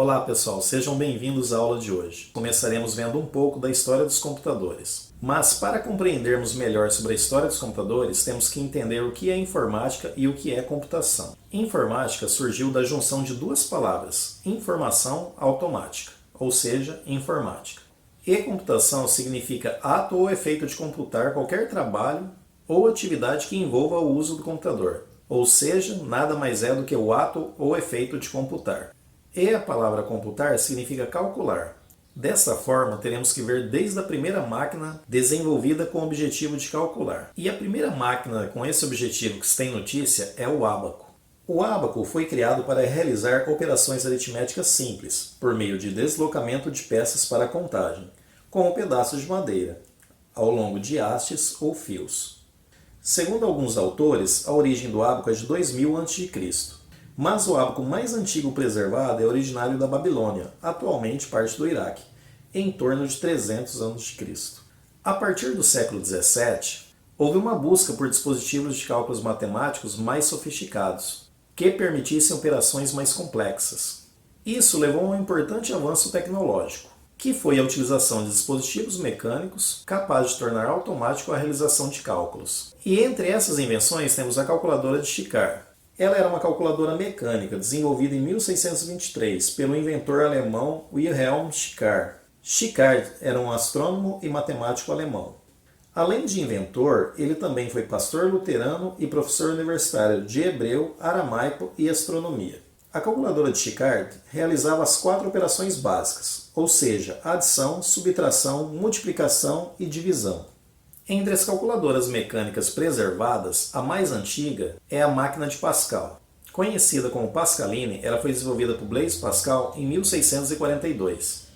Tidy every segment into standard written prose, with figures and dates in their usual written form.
Olá pessoal, sejam bem-vindos à aula de hoje. Começaremos vendo um pouco da história dos computadores. Mas para compreendermos melhor sobre a história dos computadores, temos que entender o que é informática e o que é computação. Informática surgiu da junção de duas palavras, informação automática, ou seja, informática. E computação significa ato ou efeito de computar qualquer trabalho ou atividade que envolva o uso do computador, ou seja, nada mais é do que o ato ou efeito de computar. E a palavra computar significa calcular. Dessa forma, teremos que ver desde a primeira máquina desenvolvida com o objetivo de calcular. E a primeira máquina com esse objetivo que se tem notícia é o ábaco. O ábaco foi criado para realizar operações aritméticas simples, por meio de deslocamento de peças para a contagem, como pedaços de madeira, ao longo de hastes ou fios. Segundo alguns autores, a origem do ábaco é de 2000 a.C., mas o ábaco mais antigo preservado é originário da Babilônia, atualmente parte do Iraque, em torno de 300 a.C. A partir do século XVII, houve uma busca por dispositivos de cálculos matemáticos mais sofisticados, que permitissem operações mais complexas. Isso levou a um importante avanço tecnológico, que foi a utilização de dispositivos mecânicos capazes de tornar automático a realização de cálculos. E entre essas invenções temos a calculadora de Shikar. Ela era uma calculadora mecânica desenvolvida em 1623 pelo inventor alemão Wilhelm Shikar. Shikar era um astrônomo e matemático alemão. Além de inventor, ele também foi pastor luterano e professor universitário de hebreu, aramaico e astronomia. A calculadora de Shikar realizava as 4 operações básicas, ou seja, adição, subtração, multiplicação e divisão. Entre as calculadoras mecânicas preservadas, a mais antiga é a máquina de Pascal. Conhecida como Pascaline, ela foi desenvolvida por Blaise Pascal em 1642.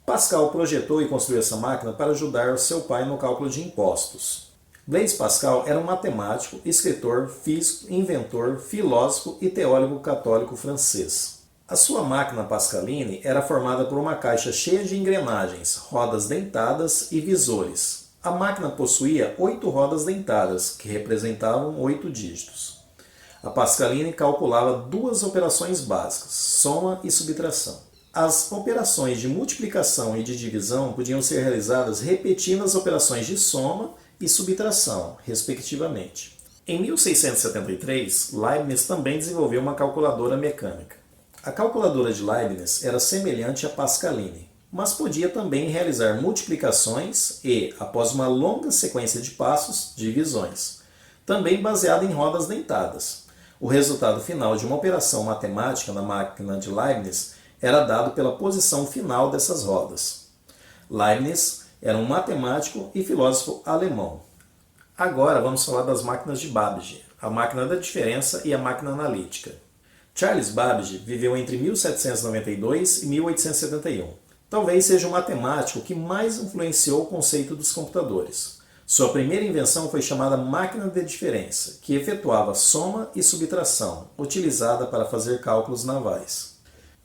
Pascal projetou e construiu essa máquina para ajudar seu pai no cálculo de impostos. Blaise Pascal era um matemático, escritor, físico, inventor, filósofo e teólogo católico francês. A sua máquina Pascaline era formada por uma caixa cheia de engrenagens, rodas dentadas e visores. A máquina possuía 8 rodas dentadas, que representavam 8 dígitos. A Pascaline calculava 2 operações básicas, soma e subtração. As operações de multiplicação e de divisão podiam ser realizadas repetindo as operações de soma e subtração, respectivamente. Em 1673, Leibniz também desenvolveu uma calculadora mecânica. A calculadora de Leibniz era semelhante à Pascaline, mas podia também realizar multiplicações e, após uma longa sequência de passos, divisões, também baseada em rodas dentadas. O resultado final de uma operação matemática na máquina de Leibniz era dado pela posição final dessas rodas. Leibniz era um matemático e filósofo alemão. Agora vamos falar das máquinas de Babbage, a máquina da diferença e a máquina analítica. Charles Babbage viveu entre 1792 e 1871. Talvez seja o matemático que mais influenciou o conceito dos computadores. Sua primeira invenção foi chamada máquina de diferença, que efetuava soma e subtração, utilizada para fazer cálculos navais.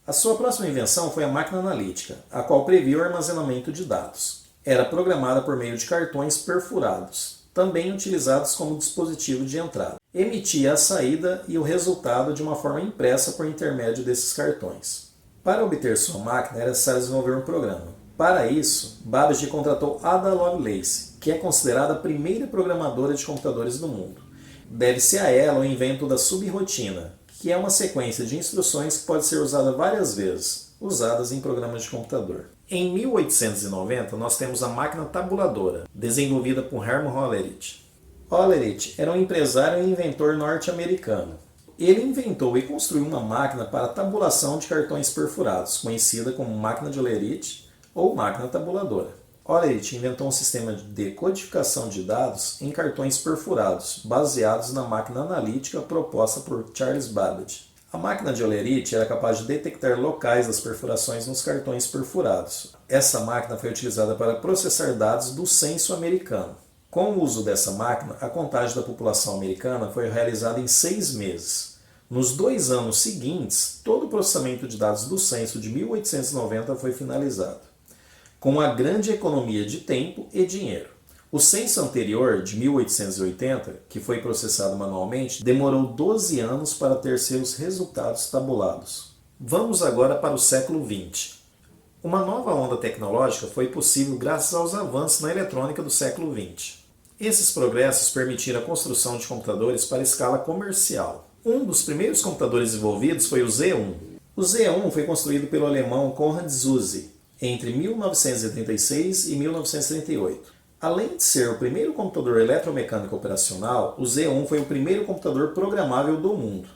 A sua próxima invenção foi a máquina analítica, a qual previa o armazenamento de dados. Era programada por meio de cartões perfurados, também utilizados como dispositivo de entrada. Emitia a saída e o resultado de uma forma impressa por intermédio desses cartões. Para obter sua máquina, era necessário desenvolver um programa. Para isso, Babbage contratou Ada Lovelace, que é considerada a primeira programadora de computadores do mundo. Deve-se a ela o invento da subrotina, que é uma sequência de instruções que pode ser usada várias vezes, usadas em programas de computador. Em 1890, nós temos a máquina tabuladora, desenvolvida por Herman Hollerith. Hollerith era um empresário e inventor norte-americano. Ele inventou e construiu uma máquina para tabulação de cartões perfurados, conhecida como máquina de Hollerith ou máquina tabuladora. Hollerith inventou um sistema de decodificação de dados em cartões perfurados, baseados na máquina analítica proposta por Charles Babbage. A máquina de Hollerith era capaz de detectar locais das perfurações nos cartões perfurados. Essa máquina foi utilizada para processar dados do censo americano. Com o uso dessa máquina, a contagem da população americana foi realizada em 6 meses. Nos 2 anos seguintes, todo o processamento de dados do censo de 1890 foi finalizado, com uma grande economia de tempo e dinheiro. O censo anterior, de 1880, que foi processado manualmente, demorou 12 anos para ter seus resultados tabulados. Vamos agora para o século XX. Uma nova onda tecnológica foi possível graças aos avanços na eletrônica do século XX. Esses progressos permitiram a construção de computadores para escala comercial. Um dos primeiros computadores desenvolvidos foi o Z1. O Z1 foi construído pelo alemão Konrad Zuse entre 1936 e 1938. Além de ser o primeiro computador eletromecânico operacional, o Z1 foi o primeiro computador programável do mundo.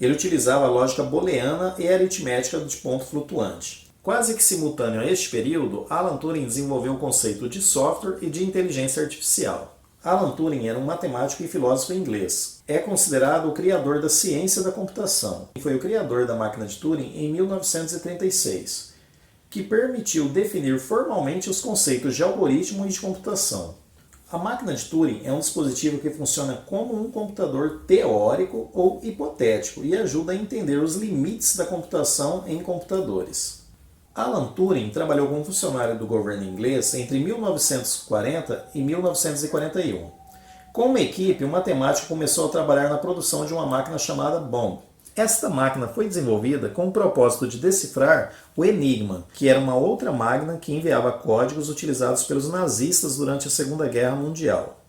Ele utilizava a lógica booleana e aritmética de ponto flutuante. Quase que simultâneo a este período, Alan Turing desenvolveu o conceito de software e de inteligência artificial. Alan Turing era um matemático e filósofo inglês. É considerado o criador da ciência da computação e foi o criador da máquina de Turing em 1936, que permitiu definir formalmente os conceitos de algoritmo e de computação. A máquina de Turing é um dispositivo que funciona como um computador teórico ou hipotético e ajuda a entender os limites da computação em computadores. Alan Turing trabalhou como funcionário do governo inglês entre 1940 e 1941. Com uma equipe, o matemático começou a trabalhar na produção de uma máquina chamada Bomb. Esta máquina foi desenvolvida com o propósito de decifrar o Enigma, que era uma outra máquina que enviava códigos utilizados pelos nazistas durante a Segunda Guerra Mundial.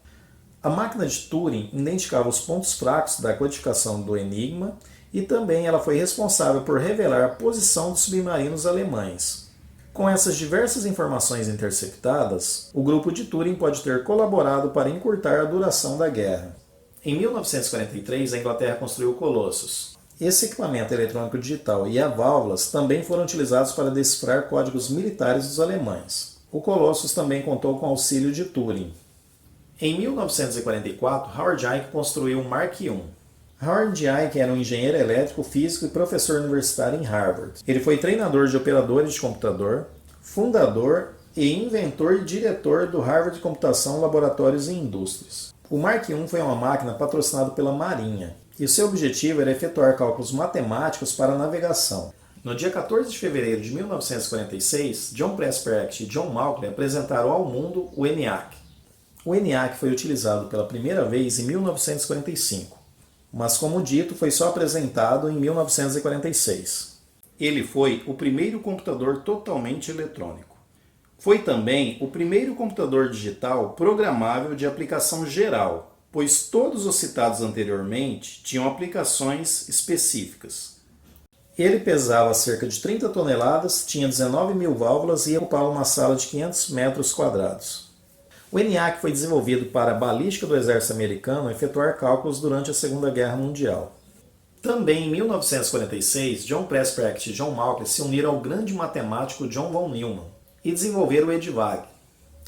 A máquina de Turing identificava os pontos fracos da codificação do Enigma e também ela foi responsável por revelar a posição dos submarinos alemães. Com essas diversas informações interceptadas, o grupo de Turing pode ter colaborado para encurtar a duração da guerra. Em 1943, a Inglaterra construiu o Colossus. Esse equipamento eletrônico digital e as válvulas também foram utilizados para decifrar códigos militares dos alemães. O Colossus também contou com o auxílio de Turing. Em 1944, Howard Ike construiu o Mark I. Howard Ike era um engenheiro elétrico, físico e professor universitário em Harvard. Ele foi treinador de operadores de computador, fundador e inventor e diretor do Harvard Computação, Laboratórios e Indústrias. O Mark I foi uma máquina patrocinada pela Marinha, e seu objetivo era efetuar cálculos matemáticos para a navegação. No dia 14 de fevereiro de 1946, John Presper e John Mauchly apresentaram ao mundo o ENIAC. O ENIAC foi utilizado pela primeira vez em 1945, mas como dito, foi só apresentado em 1946. Ele foi o primeiro computador totalmente eletrônico. Foi também o primeiro computador digital programável de aplicação geral, pois todos os citados anteriormente tinham aplicações específicas. Ele pesava cerca de 30 toneladas, tinha 19.000 válvulas e ocupava uma sala de 500 metros quadrados. O ENIAC foi desenvolvido para a balística do exército americano efetuar cálculos durante a Segunda Guerra Mundial. Também em 1946, John Presper e John Mauchly se uniram ao grande matemático John von Neumann e desenvolveram o EDVAG.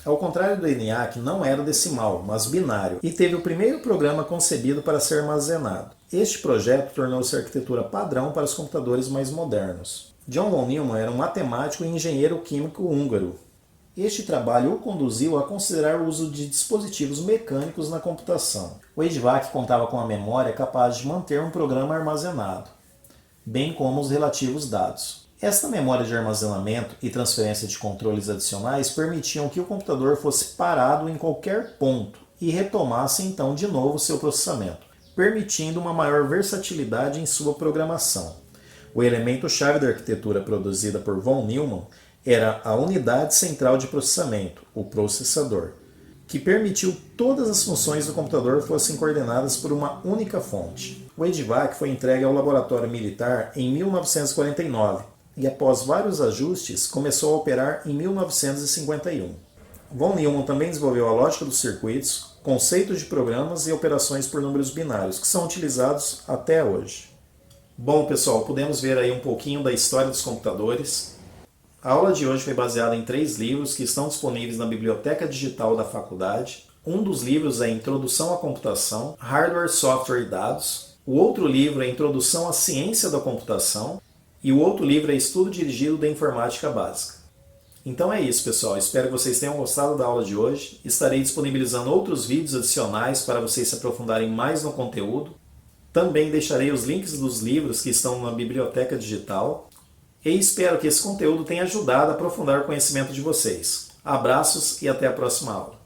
Ao contrário do ENIAC, não era decimal, mas binário, e teve o primeiro programa concebido para ser armazenado. Este projeto tornou-se a arquitetura padrão para os computadores mais modernos. John von Neumann era um matemático e engenheiro químico húngaro. Este trabalho o conduziu a considerar o uso de dispositivos mecânicos na computação. O EDVAC contava com uma memória capaz de manter um programa armazenado, bem como os relativos dados. Esta memória de armazenamento e transferência de controles adicionais permitiam que o computador fosse parado em qualquer ponto e retomasse então de novo seu processamento, permitindo uma maior versatilidade em sua programação. O elemento-chave da arquitetura produzida por von Neumann era a unidade central de processamento, o processador, que permitiu todas as funções do computador fossem coordenadas por uma única fonte. O EDVAC foi entregue ao laboratório militar em 1949 e, após vários ajustes, começou a operar em 1951. Von Neumann também desenvolveu a lógica dos circuitos, conceitos de programas e operações por números binários, que são utilizados até hoje. Bom, pessoal, pudemos ver aí um pouquinho da história dos computadores. A aula de hoje foi baseada em 3 livros que estão disponíveis na biblioteca digital da faculdade. Um dos livros é Introdução à Computação, Hardware, Software e Dados. O outro livro é Introdução à Ciência da Computação. E o outro livro é Estudo Dirigido da Informática Básica. Então é isso, pessoal. Espero que vocês tenham gostado da aula de hoje. Estarei disponibilizando outros vídeos adicionais para vocês se aprofundarem mais no conteúdo. Também deixarei os links dos livros que estão na biblioteca digital. E espero que esse conteúdo tenha ajudado a aprofundar o conhecimento de vocês. Abraços e até a próxima aula.